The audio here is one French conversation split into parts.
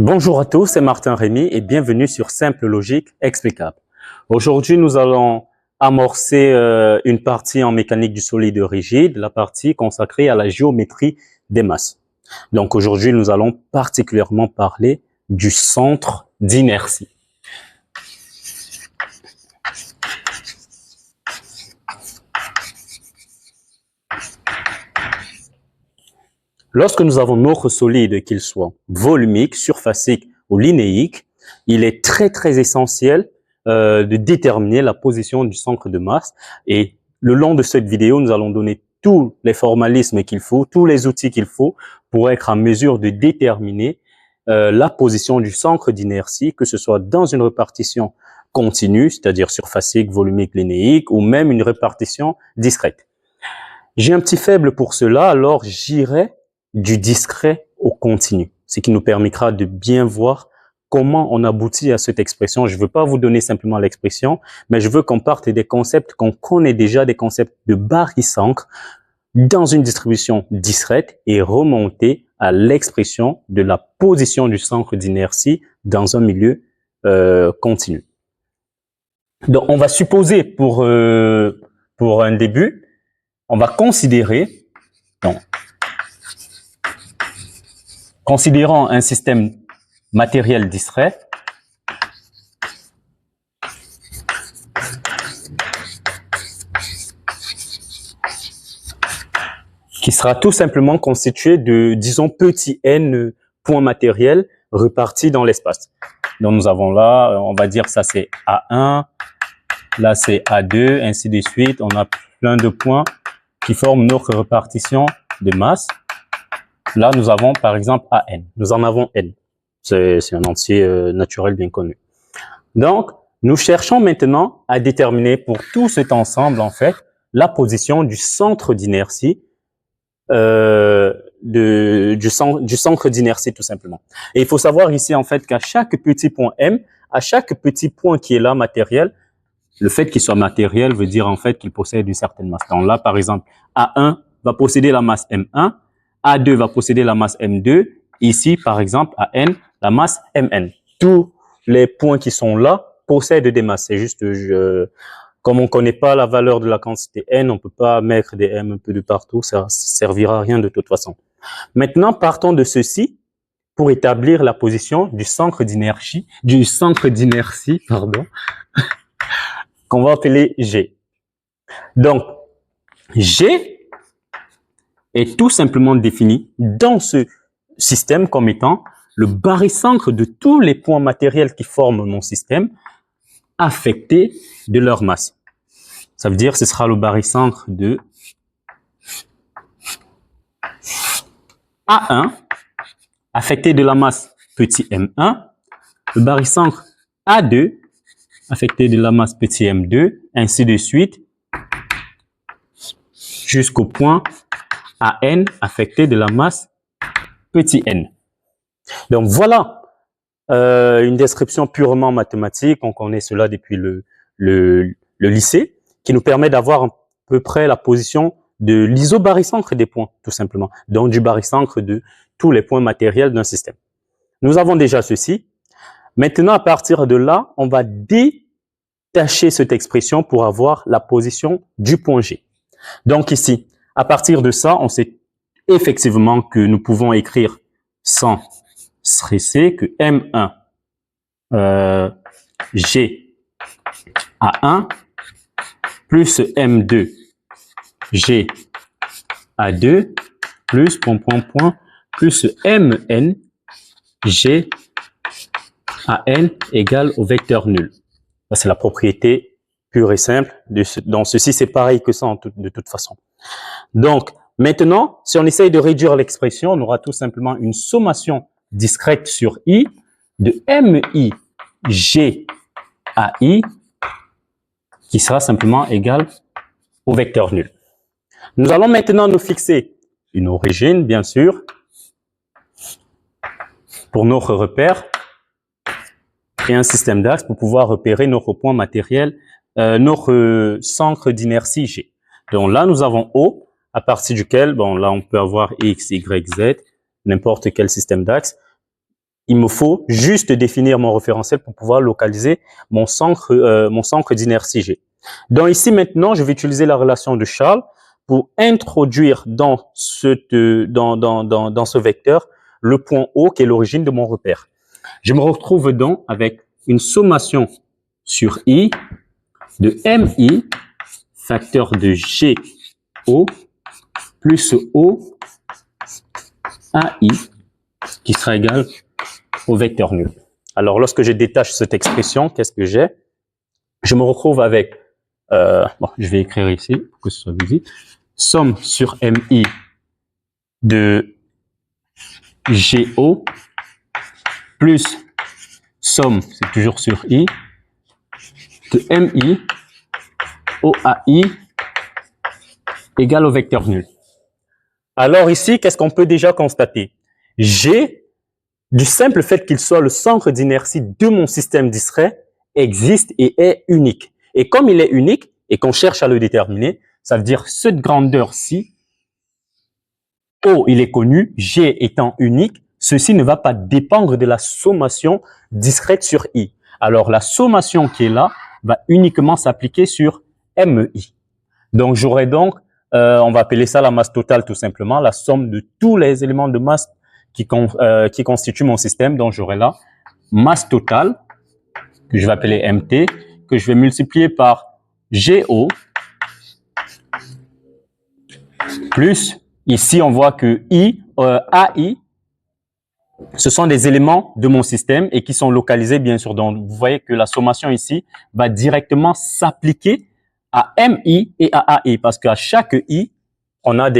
Bonjour à tous, c'est Martin Rémy et bienvenue sur Simple Logique Explicable. Aujourd'hui, nous allons amorcer une partie en mécanique du solide rigide, la partie consacrée à la géométrie des masses. Donc aujourd'hui, nous allons particulièrement parler du centre d'inertie. Lorsque nous avons notre solide, qu'il soit volumique, surfacique ou linéique, il est très essentiel de déterminer la position du centre de masse. Et le long de cette vidéo, nous allons donner tous les formalismes qu'il faut, tous les outils qu'il faut pour être en mesure de déterminer la position du centre d'inertie, que ce soit dans une répartition continue, c'est-à-dire surfacique, volumique, linéique, ou même une répartition discrète. J'ai un petit faible pour cela, alors j'irai du discret au continu, ce qui nous permettra de bien voir comment on aboutit à cette expression. Je ne veux pas vous donner simplement l'expression, mais je veux qu'on parte des concepts qu'on connaît déjà, des concepts de barycentre dans une distribution discrète et remonter à l'expression de la position du centre d'inertie dans un milieu continu. Donc, on va supposer pour un début, on va considérer, donc, considérant un système matériel discret, qui sera tout simplement constitué de, disons, petit n points matériels repartis dans l'espace. Donc nous avons là, on va dire ça c'est A1, là c'est A2, ainsi de suite. On a plein de points qui forment notre répartition de masse. Là, nous avons par exemple AN. Nous en avons N. C'est un entier naturel bien connu. Donc, nous cherchons maintenant à déterminer pour tout cet ensemble, en fait, la position du centre d'inertie, du centre d'inertie tout simplement. Et il faut savoir ici, en fait, qu'à chaque petit point M, à chaque petit point qui est là matériel, le fait qu'il soit matériel veut dire en fait qu'il possède une certaine masse. Donc là, par exemple, A1 va posséder la masse M1, A2 va posséder la masse M2, ici, par exemple, à N, la masse Mn. Tous les points qui sont là possèdent des masses. C'est juste, comme on ne connaît pas la valeur de la quantité N, on ne peut pas mettre des M un peu de partout, ça ne servira à rien de toute façon. Maintenant, partons de ceci pour établir la position du centre d'inertie, qu'on va appeler G. Donc, G est tout simplement défini dans ce système comme étant le barycentre de tous les points matériels qui forment mon système affectés de leur masse. Ça veut dire que ce sera le barycentre de A1 affecté de la masse petit m1, le barycentre A2 affecté de la masse petit m2, ainsi de suite, jusqu'au point AN affecté de la masse petit n. Donc voilà une description purement mathématique, on connaît cela depuis le lycée, qui nous permet d'avoir à peu près la position de l'isobarycentre des points, tout simplement, donc du barycentre de tous les points matériels d'un système. Nous avons déjà ceci. Maintenant, à partir de là, on va détacher cette expression pour avoir la position du point G. Donc ici, à partir de ça, on sait effectivement que nous pouvons écrire sans stresser que M1 G A1 plus M2 G A2 plus plus Mn G AN égale au vecteur nul. C'est la propriété pure et simple. Dans ceci, c'est pareil que ça de toute façon. Donc, maintenant, si on essaye de réduire l'expression, on aura tout simplement une sommation discrète sur I de MI G AI qui sera simplement égale au vecteur nul. Nous allons maintenant nous fixer une origine, bien sûr, pour notre repère et un système d'axes pour pouvoir repérer notre point matériel, notre centre d'inertie G. Donc là, nous avons O, à partir duquel, bon, là, on peut avoir X, Y, Z, n'importe quel système d'axes. il me faut juste définir mon référentiel pour pouvoir localiser mon centre d'inertie G. Donc ici maintenant, je vais utiliser la relation de Charles pour introduire dans ce vecteur le point O qui est l'origine de mon repère. Je me retrouve donc avec une sommation sur I de MI, facteur de GO, plus O AI, qui sera égal au vecteur nul. Alors, lorsque je détache cette expression, qu'est-ce que j'ai? Je me retrouve avec, je vais écrire ici pour que ce soit visible, somme sur MI de GO plus somme, c'est toujours sur I, de MI OAI égale au vecteur nul. Alors ici, qu'est-ce qu'on peut déjà constater? G, du simple fait qu'il soit le centre d'inertie de mon système distrait, existe et est unique. Et comme il est unique et qu'on cherche à le déterminer, ça veut dire cette grandeur-ci, O, il est connu, G étant unique, ceci ne va pas dépendre de la sommation discrète sur I. Alors la sommation qui est là va uniquement s'appliquer sur MI. Donc j'aurai donc, on va appeler ça la masse totale tout simplement, la somme de tous les éléments de masse qui constituent mon système. Donc j'aurai là masse totale, que je vais appeler MT, que je vais multiplier par GO, plus, ici on voit que AI, ce sont des éléments de mon système et qui sont localisés bien sûr. Donc vous voyez que la sommation ici va directement s'appliquer à MI et à AI, parce qu'à chaque I, on a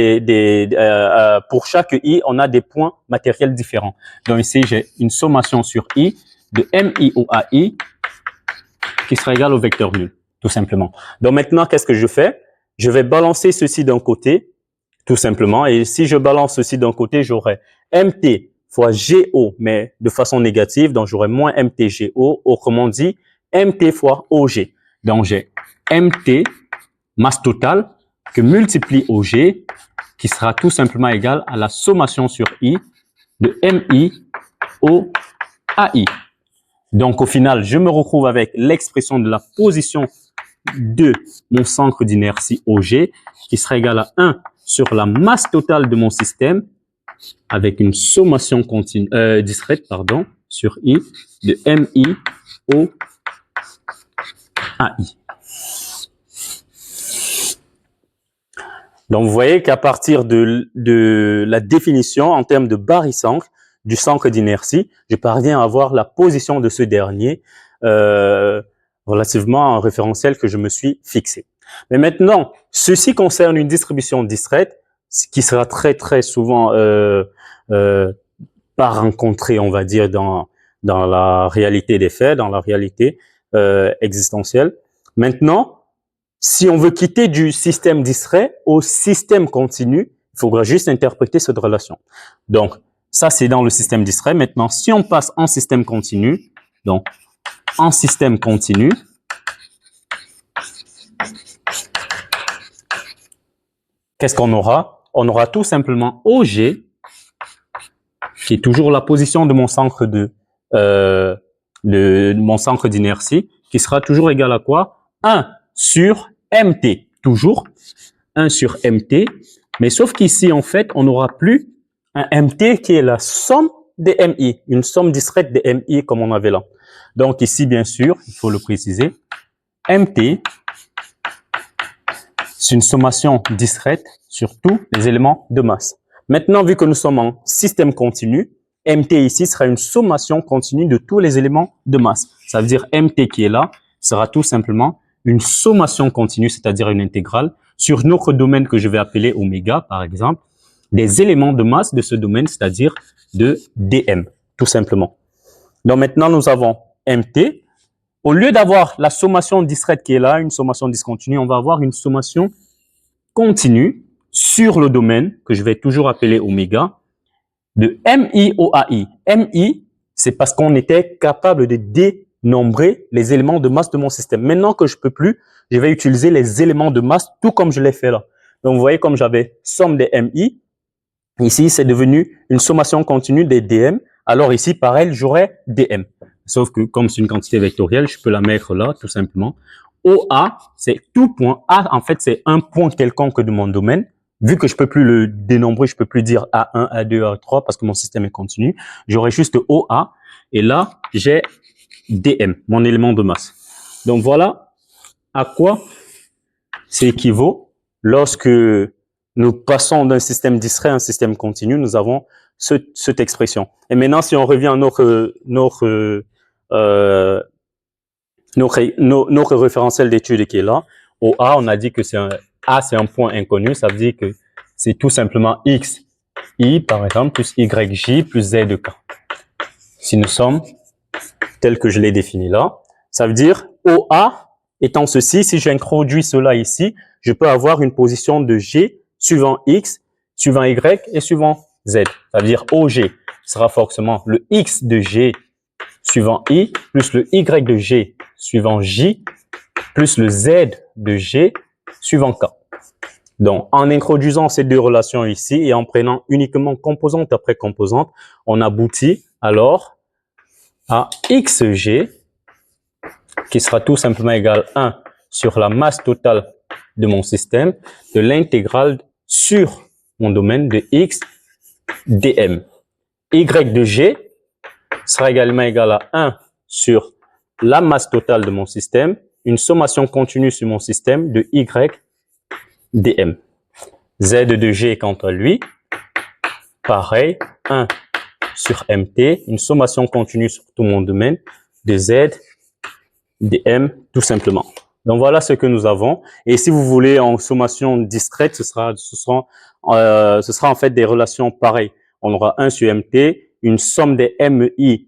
pour chaque I, on a des points matériels différents. Donc ici, j'ai une sommation sur I de MI ou AI qui sera égale au vecteur nul, tout simplement. Donc maintenant, qu'est-ce que je fais? Je vais balancer ceci d'un côté, tout simplement. Et si je balance ceci d'un côté, j'aurai MT fois GO, mais de façon négative. Donc j'aurai moins MTGO, autrement dit, MT fois OG. Donc j'ai MT, masse totale, que multiplie OG, qui sera tout simplement égal à la sommation sur I de MI au AI. Donc au final, je me retrouve avec l'expression de la position de mon centre d'inertie OG, qui sera égal à 1 sur la masse totale de mon système, avec une sommation continue, discrète, sur I de MI au AI. Donc, vous voyez qu'à partir de la définition en termes de barycentre du centre d'inertie, je parviens à avoir la position de ce dernier relativement à un référentiel que je me suis fixé. Mais maintenant, ceci concerne une distribution distraite, ce qui sera très très souvent pas rencontré, on va dire, dans la réalité des faits, dans la réalité existentielle. Maintenant, si on veut quitter du système distrait au système continu, il faudra juste interpréter cette relation. Donc, ça, c'est dans le système distrait. Maintenant, si on passe en système continu, donc, en système continu, qu'est-ce qu'on aura? On aura tout simplement OG, qui est toujours la position de mon centre mon centre d'inertie, qui sera toujours égal à quoi? 1 sur MT, toujours 1 sur MT, mais sauf qu'ici, en fait, on n'aura plus un MT qui est la somme des MI, une somme distraite des MI comme on avait là. Donc ici, bien sûr, il faut le préciser, MT, c'est une sommation distraite sur tous les éléments de masse. Maintenant, vu que nous sommes en système continu, MT ici sera une sommation continue de tous les éléments de masse. Ça veut dire MT qui est là sera tout simplement une sommation continue, c'est-à-dire une intégrale, sur notre domaine que je vais appeler oméga, par exemple, des éléments de masse de ce domaine, c'est-à-dire de dm, tout simplement. Donc maintenant, nous avons MT. Au lieu d'avoir la sommation distraite qui est là, une sommation discontinue, on va avoir une sommation continue sur le domaine, que je vais toujours appeler oméga, de MI au AI. MI, c'est parce qu'on était capable de dénombrer les éléments de masse de mon système. Maintenant que je peux plus, je vais utiliser les éléments de masse tout comme je l'ai fait là. Donc, vous voyez comme j'avais somme des MI. Ici, c'est devenu une sommation continue des DM alors ici, pareil, j'aurai dm. Sauf que comme c'est une quantité vectorielle, je peux la mettre là, tout simplement. OA, c'est tout point. A, en fait, c'est un point quelconque de mon domaine. Vu que je peux plus le dénombrer, je peux plus dire A1, A2, A3 parce que mon système est continu. J'aurai juste OA. Et là, j'ai dm, mon élément de masse. Donc voilà à quoi c'est équivaut lorsque nous passons d'un système discret à un système continu. Nous avons cette expression. Et maintenant, si on revient à notre référentiel d'étude qui est là, au A, on a dit que A, c'est un point inconnu. Ça veut dire que c'est tout simplement X, Y, par exemple, plus YJ, plus Z de K. Si nous sommes tel que je l'ai défini là, ça veut dire OA étant ceci, si j'introduis cela ici, je peux avoir une position de G suivant X, suivant Y et suivant Z. Ça veut dire OG sera forcément le X de G suivant I, plus le Y de G suivant J, plus le Z de G suivant K. Donc, en introduisant ces deux relations ici et en prenant uniquement composante après composante, on aboutit alors à XG qui sera tout simplement égal à 1 sur la masse totale de mon système de l'intégrale sur mon domaine de X dm. Y de G sera également égal à 1 sur la masse totale de mon système, une sommation continue sur mon système de Y dm. Z de G quant à lui, pareil, 1 sur MT, une sommation continue sur tout mon domaine de Z dm tout simplement. Donc voilà ce que nous avons. Et si vous voulez en sommation discrète, ce sera en fait des relations pareilles. On aura 1 sur MT, une somme des MI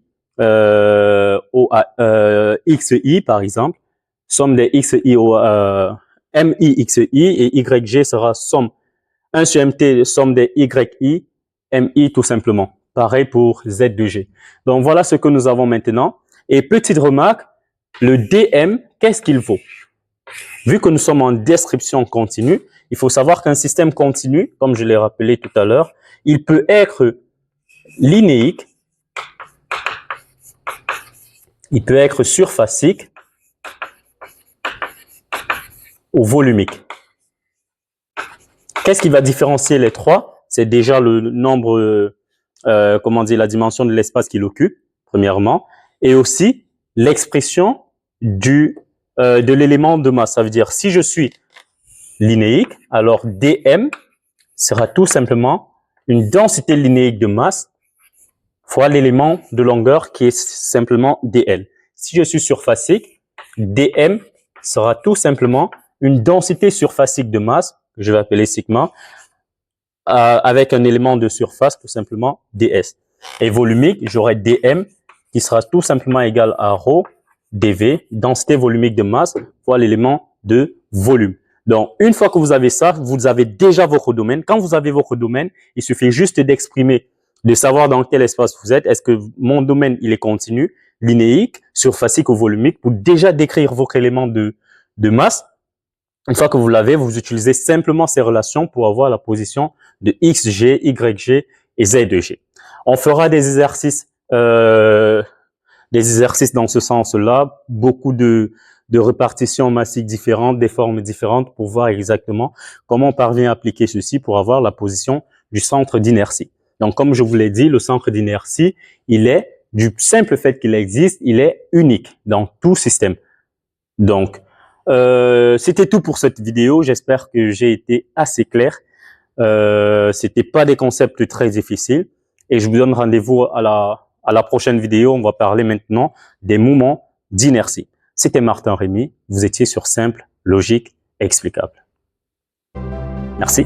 XI par exemple, somme des XI au MI XI et YG sera somme 1 sur MT, somme des YI, MI tout simplement. Pareil pour Z de G. Donc voilà ce que nous avons maintenant. Et petite remarque, le DM, qu'est-ce qu'il vaut? Vu que nous sommes en description continue, il faut savoir qu'un système continu, comme je l'ai rappelé tout à l'heure, il peut être linéique, il peut être surfacique ou volumique. Qu'est-ce qui va différencier les trois? C'est déjà le nombre, la dimension de l'espace qu'il occupe, premièrement, et aussi l'expression de l'élément de masse. Ça veut dire, si je suis linéique, alors dm sera tout simplement une densité linéique de masse fois l'élément de longueur qui est simplement dl. Si je suis surfacique, dm sera tout simplement une densité surfacique de masse, que je vais appeler sigma, avec un élément de surface, tout simplement ds. Et volumique, j'aurai dm qui sera tout simplement égal à ρ dv, densité volumique de masse, fois l'élément de volume. Donc, une fois que vous avez ça, vous avez déjà votre domaine. Quand vous avez votre domaine, il suffit juste d'exprimer, de savoir dans quel espace vous êtes. Est-ce que mon domaine, il est continu, linéique, surfacique ou volumique, pour déjà décrire votre élément de masse. Une fois que vous l'avez, vous utilisez simplement ces relations pour avoir la position de XG, YG et Z de G. On fera des exercices dans ce sens-là, beaucoup de répartitions massiques différentes, des formes différentes pour voir exactement comment on parvient à appliquer ceci pour avoir la position du centre d'inertie. Donc, comme je vous l'ai dit, le centre d'inertie, il est, du simple fait qu'il existe, il est unique dans tout système. Donc, c'était tout pour cette vidéo. J'espère que j'ai été assez clair. C'était pas des concepts très difficiles. Et je vous donne rendez-vous à la prochaine vidéo. On va parler maintenant des moments d'inertie. C'était Martin Rémy. Vous étiez sur Simple, Logique, Explicable. Merci.